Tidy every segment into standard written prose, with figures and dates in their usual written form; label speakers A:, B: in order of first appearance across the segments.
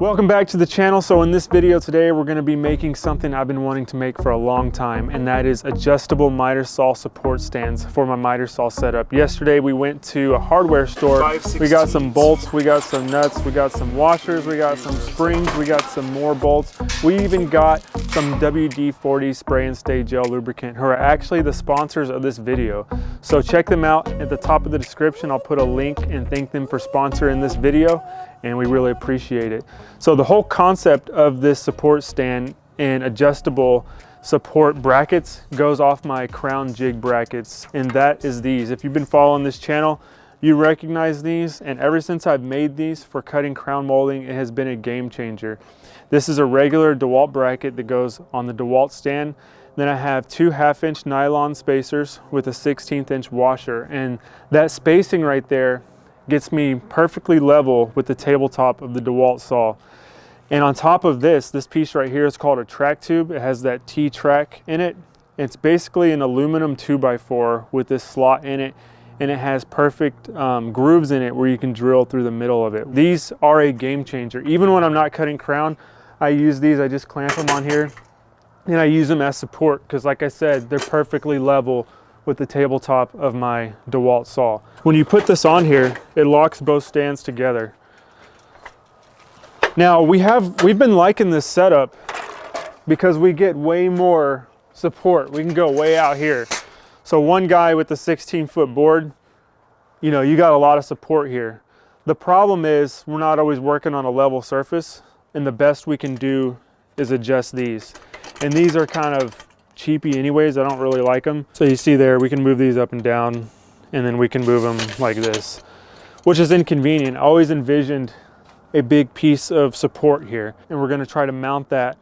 A: Welcome back to the channel. So in this video today, we're going to be making something I've been wanting to make for a long time, and that is adjustable miter saw support stands for my miter saw setup. Yesterday we went to a hardware store. We got some bolts, we got some nuts, we got some washers, we got some springs, we got some more bolts. We even got some WD-40 spray and stay gel lubricant, who are actually the sponsors of this video. So check them out at the top of the description. I'll put a link and thank them for sponsoring this video, and we really appreciate it. So the whole concept of this support stand and adjustable support brackets goes off my crown jig brackets, and that is these. If you've been following this channel, you recognize these, and ever since I've made these for cutting crown molding, it has been a game changer. This is a regular DeWalt bracket that goes on the DeWalt stand. Then I have two 1/2-inch nylon spacers with a 1/16-inch washer, and that spacing right there gets me perfectly level with the tabletop of the DeWalt saw. And on top of this piece right here is called a track tube. It has that T-track in it. It's basically an aluminum 2x4 with this slot in it, and it has perfect grooves in it where you can drill through the middle of it. These are a game changer. Even when I'm not cutting crown, I use these. I just clamp them on here and I use them as support because, like I said, they're perfectly level with the tabletop of my DeWalt saw. When you put this on here, it locks both stands together. Now we've been liking this setup because we get way more support. We can go way out here. So one guy with the 16-foot board, you know, you got a lot of support here. The problem is we're not always working on a level surface, and the best we can do is adjust these. And these are kind of cheapy anyways. I don't really like them. So you see there, we can move these up and down, and then we can move them like this, which is inconvenient. I always envisioned a big piece of support here, and we're going to try to mount that,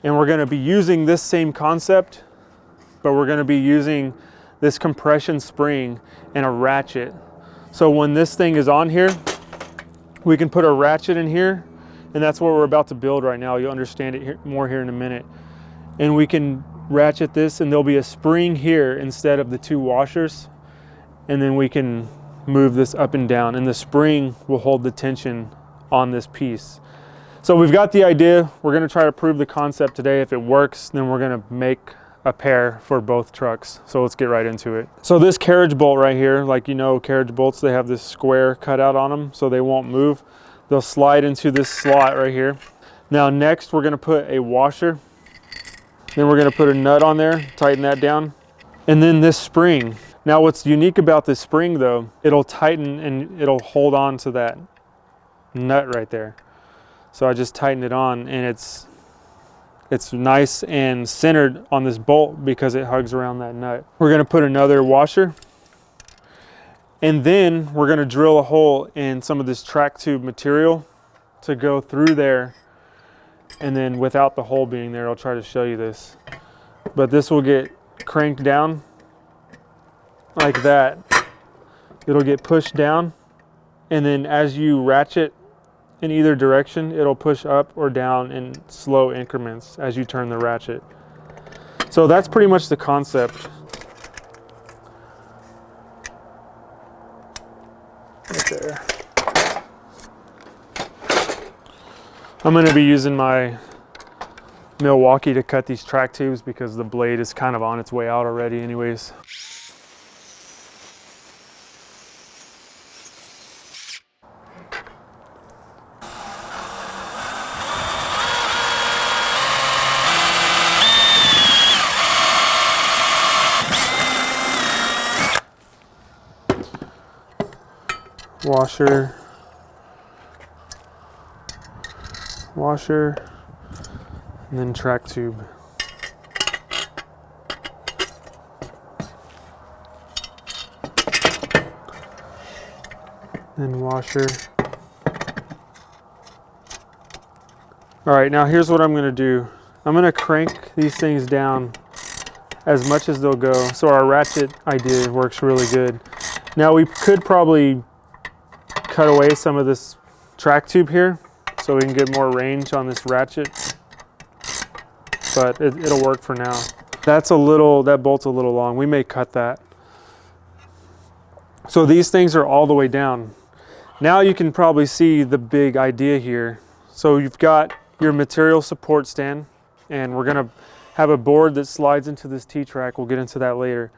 A: and we're going to be using this same concept, but we're going to be using this compression spring and a ratchet. So when this thing is on here, we can put a ratchet in here, and that's what we're about to build right now. You'll understand it more here in a minute. And we can ratchet this, and there'll be a spring here instead of the two washers, and then we can move this up and down, and the spring will hold the tension on this piece. So we've got the idea. We're going to try to prove the concept today. If it works, then we're going to make a pair for both trucks. So let's get right into it. So this carriage bolt right here, like, you know, carriage bolts, they have this square cut out on them so they won't move. They'll slide into this slot right here. Now next we're going to put a washer. Then we're going to put a nut on there, tighten that down. And then this spring. Now what's unique about this spring though, it'll tighten and it'll hold on to that nut right there. So I just tighten it on, and it's nice and centered on this bolt because it hugs around that nut. We're going to put another washer, and then we're going to drill a hole in some of this track tube material to go through there. And then without the hole being there, I'll try to show you this, but this will get cranked down like that. It'll get pushed down, and then as you ratchet in either direction, it'll push up or down in slow increments as you turn the ratchet. So that's pretty much the concept. Right there. I'm going to be using my Milwaukee to cut these track tubes because the blade is kind of on its way out already anyways. Washer, and then track tube. Then washer. All right, now here's what I'm going to do. I'm going to crank these things down as much as they'll go. So our ratchet idea works really good. Now we could probably cut away some of this track tube here so we can get more range on this ratchet, but it'll work for now. That bolt's a little long. We may cut that. So these things are all the way down. Now you can probably see the big idea here. So you've got your material support stand, and we're gonna have a board that slides into this T-track. We'll get into that later.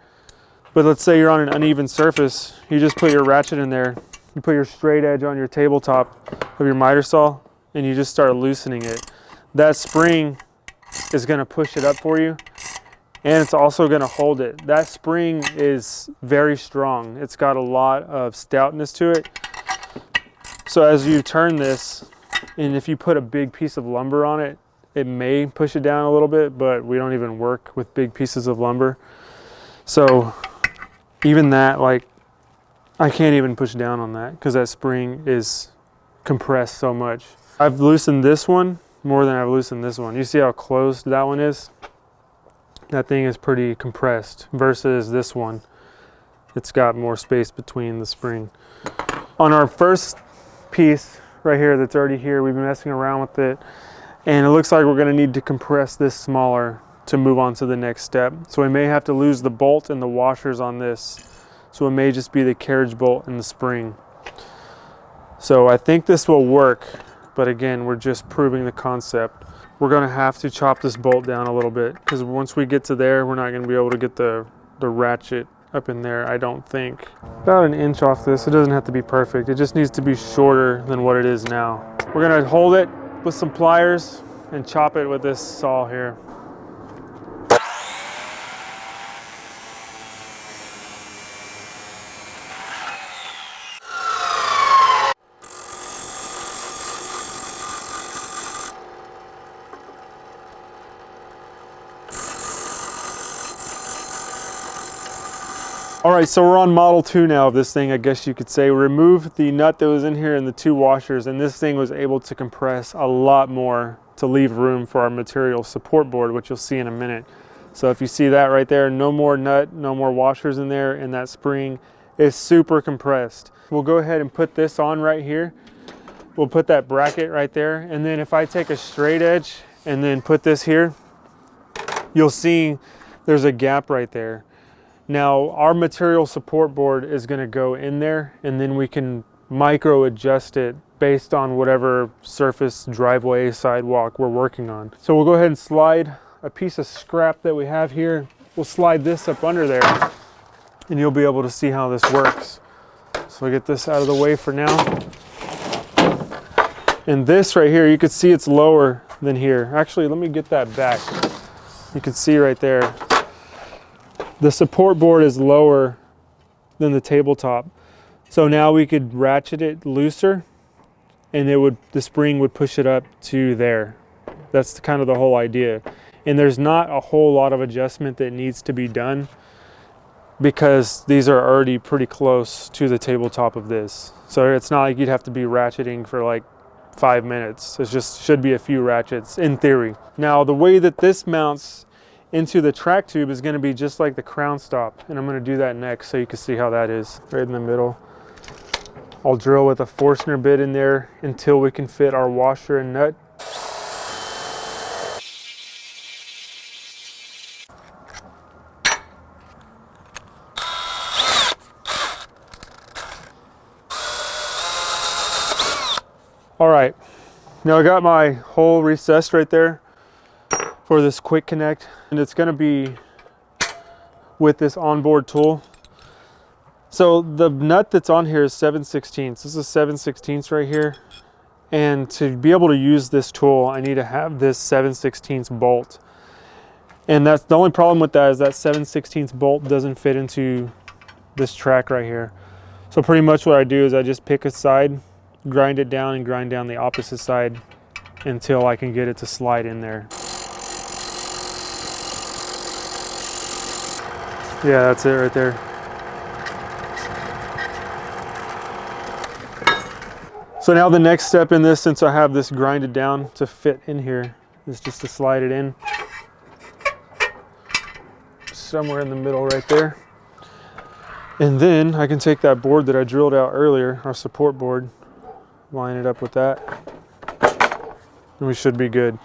A: But let's say you're on an uneven surface, you just put your ratchet in there, you put your straight edge on your tabletop of your miter saw, and you just start loosening it. That spring is gonna push it up for you, and it's also gonna hold it. That spring is very strong. It's got a lot of stoutness to it. So as you turn this, and if you put a big piece of lumber on it, it may push it down a little bit, but we don't even work with big pieces of lumber. So even that, like, I can't even push down on that because that spring is compressed so much. I've loosened this one more than I've loosened this one. You see how closed that one is? That thing is pretty compressed versus this one. It's got more space between the spring. On our first piece right here that's already here, we've been messing around with it, and it looks like we're gonna need to compress this smaller to move on to the next step. So we may have to lose the bolt and the washers on this. So it may just be the carriage bolt and the spring. So I think this will work, but again, we're just proving the concept. We're gonna have to chop this bolt down a little bit because once we get to there, we're not gonna be able to get the ratchet up in there, I don't think. About an inch off this. It doesn't have to be perfect. It just needs to be shorter than what it is now. We're gonna hold it with some pliers and chop it with this saw here. All right, so we're on model 2 now of this thing, I guess you could say. We removed the nut that was in here and the 2 washers, and this thing was able to compress a lot more to leave room for our material support board, which you'll see in a minute. So if you see that right there, no more nut, no more washers in there, and that spring is super compressed. We'll go ahead and put this on right here. We'll put that bracket right there, and then if I take a straight edge and then put this here, you'll see there's a gap right there. Now our material support board is going to go in there, and then we can micro adjust it based on whatever surface, driveway, sidewalk we're working on. So we'll go ahead and slide a piece of scrap that we have here. We'll slide this up under there, and you'll be able to see how this works. So I'll get this out of the way for now. And this right here, you can see it's lower than here. Actually, let me get that back. You can see right there. The support board is lower than the tabletop. So now we could ratchet it looser, and the spring would push it up to there. That's kind of the whole idea. And there's not a whole lot of adjustment that needs to be done because these are already pretty close to the tabletop of this. So it's not like you'd have to be ratcheting for like 5 minutes. It just should be a few ratchets in theory. Now the way that this mounts into the track tube is going to be just like the crown stop, and I'm going to do that next so you can see how that is right in the middle. I'll drill with a Forstner bit in there until we can fit our washer and nut. All right, now I got my hole recessed right there for this quick connect, and it's going to be with this onboard tool. So the nut that's on here is 7/16. This is 7/16 right here, and to be able to use this tool I need to have this 7/16 bolt, and that's the only problem with that is that 7/16 bolt doesn't fit into this track right here. So pretty much what I do is I just pick a side, grind it down, and grind down the opposite side until I can get it to slide in there. Yeah, that's it right there. So now the next step in this, since I have this grinded down to fit in here, is just to slide it in somewhere in the middle right there. And then I can take that board that I drilled out earlier, our support board, line it up with that, and we should be good.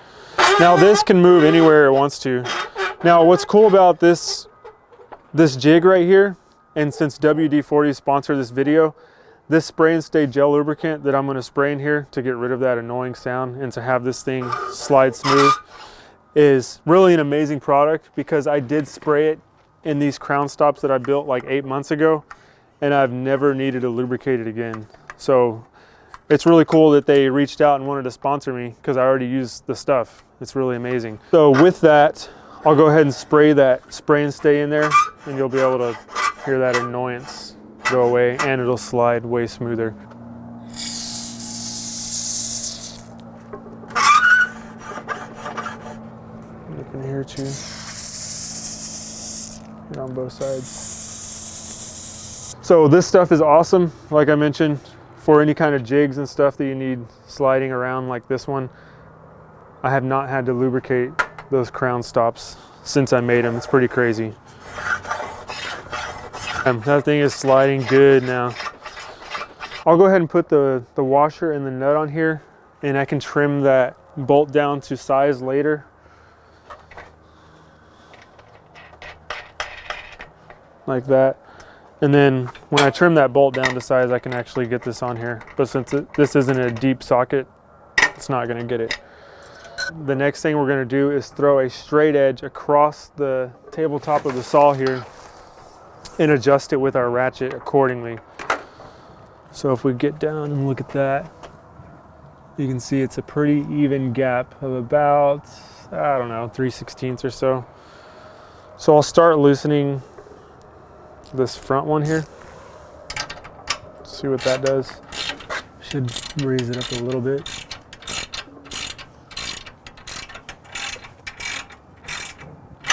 A: Now this can move anywhere it wants to. Now what's cool about this jig right here, and since WD-40 sponsored this video, This spray and stay gel lubricant that I'm going to spray in here to get rid of that annoying sound and to have this thing slide smooth is really an amazing product, because I did spray it in these crown stops that I built like 8 months ago, and I've never needed to lubricate it again. So it's really cool that they reached out and wanted to sponsor me, because I already used the stuff. It's really amazing. So with that, I'll go ahead and spray that spray and stay in there, and you'll be able to hear that annoyance go away, and it'll slide way smoother. Look in here too. Hit on both sides. So this stuff is awesome, like I mentioned, for any kind of jigs and stuff that you need sliding around like this one. I have not had to lubricate those crown stops since I made them. It's pretty crazy. That thing is sliding good now. I'll go ahead and put the washer and the nut on here, and I can trim that bolt down to size later. Like that. And then when I trim that bolt down to size, I can actually get this on here. But since this isn't a deep socket, it's not going to get it. The next thing we're going to do is throw a straight edge across the tabletop of the saw here and adjust it with our ratchet accordingly. So if we get down and look at that, you can see it's a pretty even gap of about, I don't know, 3/16 or so. So I'll start loosening this front one here. See what that does. Should raise it up a little bit.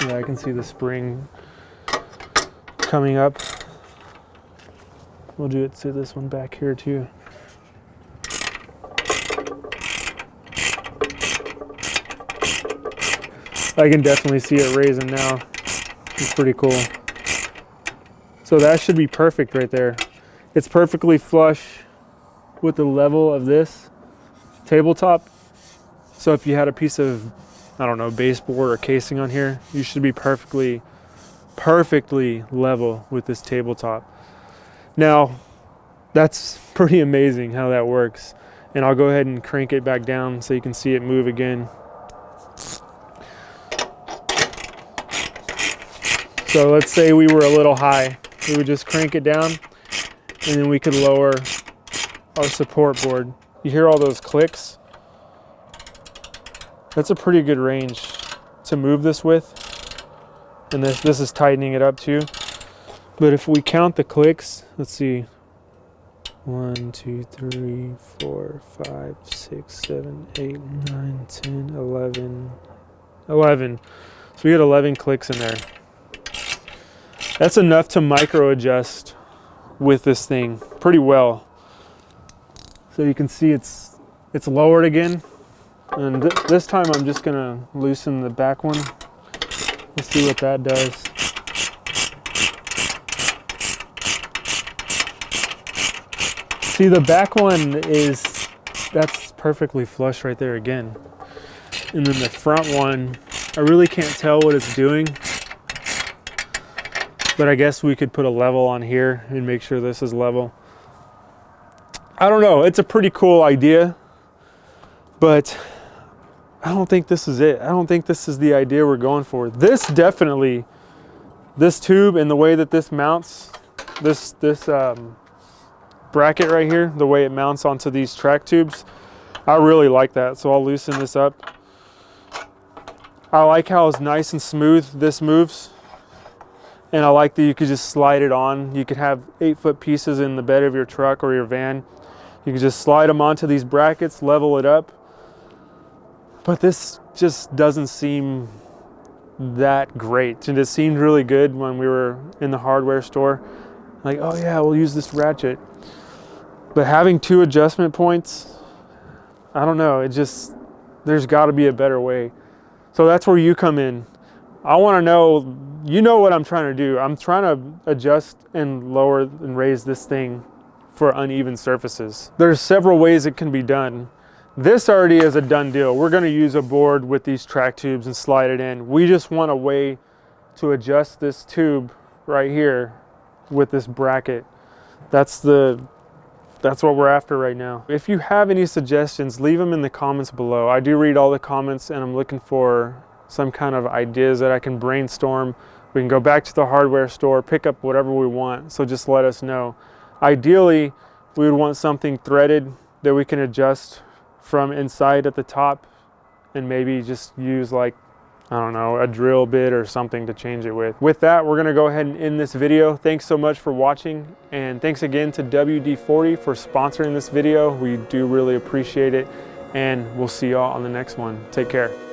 A: Yeah, I can see the spring coming up. We'll do it to this one back here too. I can definitely see it raising now. It's pretty cool. So that should be perfect right there. It's perfectly flush with the level of this tabletop. So if you had a piece of, I don't know, baseboard or casing on here, you should be perfectly level with this tabletop. Now, that's pretty amazing how that works. And I'll go ahead and crank it back down so you can see it move again. So let's say we were a little high. We would just crank it down, and then we could lower our support board. You hear all those clicks? That's a pretty good range to move this with. And this is tightening it up too. But if we count the clicks, let's see. 1, 2, 3, 4, 5, 6, 7, 8, 9, 10, 11. 11. So we got 11 clicks in there. That's enough to micro adjust with this thing pretty well. So you can see it's lowered again. And this time I'm just gonna loosen the back one. Let's see what that does. See, the back one that's perfectly flush right there again. And then the front one, I really can't tell what it's doing. But I guess we could put a level on here and make sure this is level. I don't know, it's a pretty cool idea, but I don't think this is it. I don't think this is the idea we're going for. This definitely, this tube and the way that this mounts, this bracket right here, the way it mounts onto these track tubes, I really like that. So I'll loosen this up. I like how it's nice and smooth this moves. And I like that you could just slide it on. You could have 8-foot pieces in the bed of your truck or your van. You could just slide them onto these brackets, level it up. But this just doesn't seem that great. And it seemed really good when we were in the hardware store. Like, oh yeah, we'll use this ratchet. But having 2 adjustment points, I don't know, there's gotta be a better way. So that's where you come in. I wanna know, you know what I'm trying to do. I'm trying to adjust and lower and raise this thing for uneven surfaces. There's several ways it can be done. This already is a done deal. We're gonna use a board with these track tubes and slide it in. We just want a way to adjust this tube right here with this bracket. That's the that's what we're after right now. If you have any suggestions, leave them in the comments below. I do read all the comments, and I'm looking for some kind of ideas that I can brainstorm. We can go back to the hardware store, pick up whatever we want, so just let us know. Ideally, we would want something threaded that we can adjust from inside at the top, and maybe just use like, I don't know, a drill bit or something to change it with. With that, we're gonna go ahead and end this video. Thanks so much for watching, and thanks again to WD-40 for sponsoring this video. We do really appreciate it, and we'll see y'all on the next one. Take care.